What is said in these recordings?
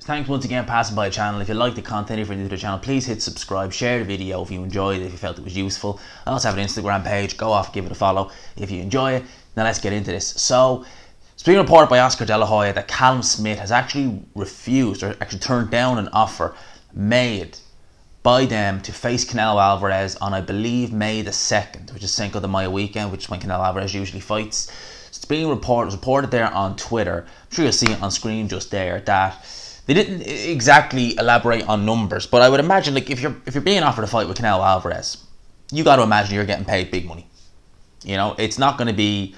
Thanks once again for passing by the channel. If you like the content, if you're new to the channel, please hit subscribe, share the video if you enjoyed it, if you felt it was useful. I also have an Instagram page, go off, give it a follow if you enjoy it. Now let's get into this. So, it's been reported by Oscar De La Hoya that Callum Smith has actually refused, or actually turned down an offer made by them to face Canelo Alvarez on, I believe, May the 2nd, which is Cinco de Mayo weekend, which is when Canelo Alvarez usually fights. So it's being reported there on Twitter. I'm sure you'll see it on screen just there, that they didn't exactly elaborate on numbers, but I would imagine, like, if you're being offered a fight with Canelo Alvarez, you got to imagine you're getting paid big money. You know, it's not going to be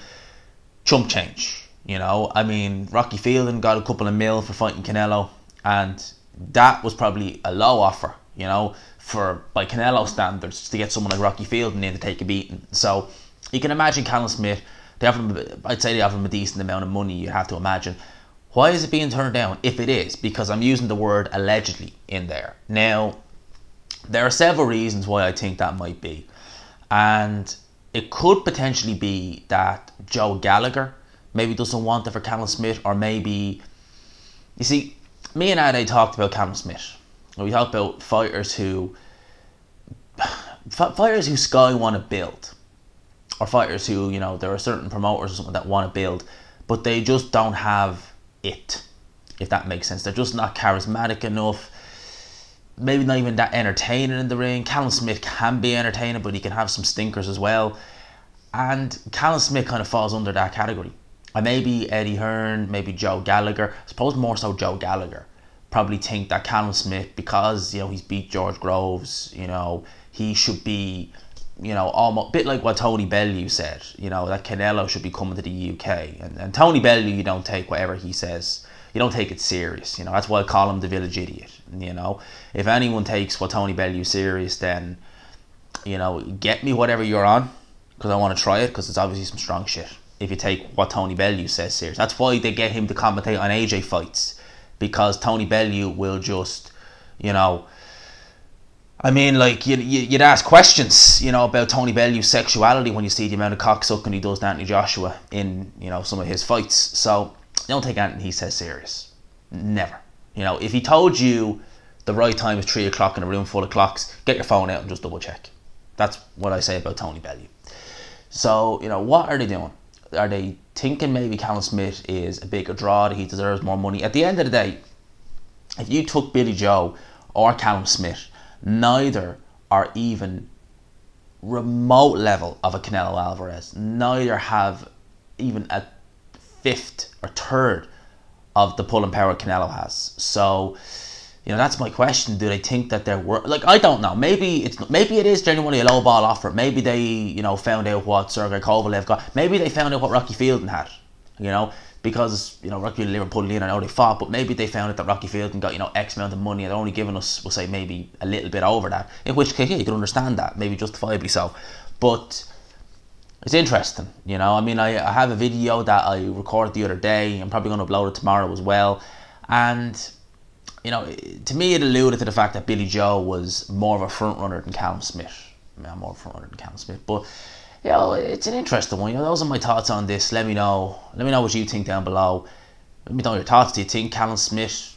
chump change. You know, I mean, Rocky Fielding got a couple of mil for fighting Canelo, and that was probably a low offer, you know, by Canelo standards, to get someone like Rocky Fielding in to take a beating. So you can imagine Callum Smith, I'd say they offer him a decent amount of money, you have to imagine. Why is it being turned down, if it is? Because I'm using the word allegedly in there. Now, there are several reasons why I think that might be. And it could potentially be that Joe Gallagher maybe doesn't want it for Callum Smith, or maybe, you see, me and Ade talked about Callum Smith. We talked about fighters who Sky want to build, or fighters who, you know, there are certain promoters or something that want to build, but they just don't have it, if that makes sense. They're just not charismatic enough, maybe not even that entertaining in the ring. Callum Smith can be entertaining, but he can have some stinkers as well, and Callum Smith kind of falls under that category. And maybe Eddie Hearn, maybe Joe Gallagher, I suppose more so Joe Gallagher, probably think that Callum Smith, because, you know, he's beat George Groves, you know, he should be, you know, almost a bit like what Tony Bellew said, you know, that Canelo should be coming to the UK. And Tony Bellew, you don't take whatever he says, you don't take it serious, you know. That's why I call him the village idiot, you know. If anyone takes what Tony Bellew serious, then, you know, get me whatever you're on, because I want to try it, because it's obviously some strong shit. If you take what Tony Bellew says serious. That's why they get him to commentate on AJ fights, because Tony Bellew will just, you know, I mean, like, you'd ask questions, you know, about Tony Bellew's sexuality when you see the amount of cocksucking he does to Anthony Joshua in, you know, some of his fights. So don't take anything he says serious. Never. You know, if he told you the right time is 3 o'clock in a room full of clocks, get your phone out and just double check. That's what I say about Tony Bellew. So, you know, what are they doing? Are they thinking maybe Callum Smith is a bigger draw, that he deserves more money? At the end of the day, if you took Billy Joe or Callum Smith, neither are even remote level of a Canelo Alvarez. Neither have even a fifth or third of the pulling power Canelo has. So, you know, that's my question. Do they think that they're worth, like, I don't know. Maybe it is genuinely a low ball offer. Maybe they, you know, found out what Sergey Kovalev got. Maybe they found out what Rocky Fielding had, you know, because, you know, Rocky and Liverpool in, I know they fought, but maybe they found out that Rocky Fielding got, you know, X amount of money, and they're only giving us, we'll say, maybe a little bit over that. In which case, yeah, you can understand that, maybe justifiably so. But it's interesting, you know. I mean, I have a video that I recorded the other day. I'm probably going to upload it tomorrow as well, and, you know, to me it alluded to the fact that Billy Joe was more of a front runner than Callum Smith. Yeah, more of a front runner than Callum Smith. But, you know, it's an interesting one. You know, those are my thoughts on this. Let me know what you think down below. Let me know your thoughts. Do you think Callum Smith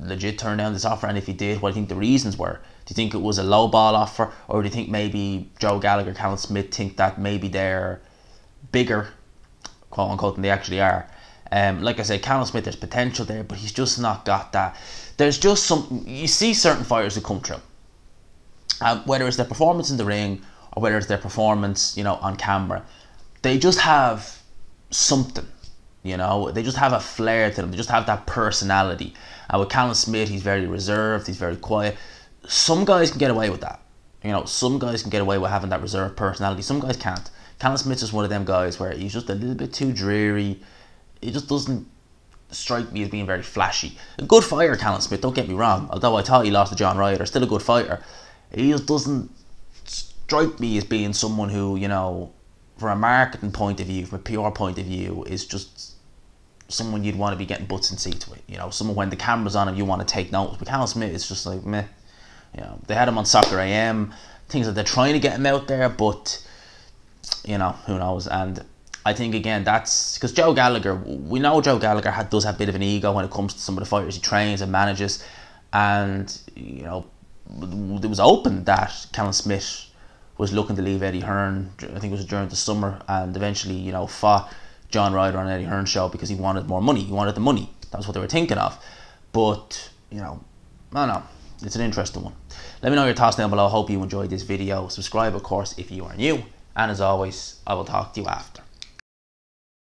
legit turned down this offer? And if he did, what do you think the reasons were? Do you think it was a low ball offer, or do you think maybe Joe Gallagher, Callum Smith think that maybe they're bigger, quote unquote, than they actually are? Like I said, Callum Smith, there's potential there, but he's just not got that. There's just some, you see certain fighters who come through, whether it's their performance in the ring or whether it's their performance, you know, on camera, they just have something, you know, they just have a flair to them, they just have that personality. And with Callum Smith, he's very reserved, he's very quiet. Some guys can get away with that, you know, some guys can get away with having that reserved personality, some guys can't. Callum Smith's just one of them guys where he's just a little bit too dreary. He just doesn't strike me as being very flashy. A good fighter, Callum Smith, don't get me wrong. Although I thought he lost to John Ryder, still a good fighter. He just doesn't strike me as being someone who, you know, from a marketing point of view, from a PR point of view, is just someone you'd want to be getting butts and seats with. You know, someone when the camera's on him, you want to take notice. But Callum Smith, it's just like, meh. You know, they had him on Soccer AM, things like they're trying to get him out there, but, you know, who knows. And I think again that's because Joe Gallagher, we know Joe Gallagher does have a bit of an ego when it comes to some of the fighters he trains and manages, and you know it was open that Callum Smith was looking to leave Eddie Hearn. I think it was during the summer, and eventually you know fought John Ryder on Eddie Hearn's show because he wanted more money. He wanted the money. That was what they were thinking of. But you know, I don't know. It's an interesting one. Let me know your thoughts down below. I hope you enjoyed this video. Subscribe, of course, if you are new. And as always, I will talk to you after.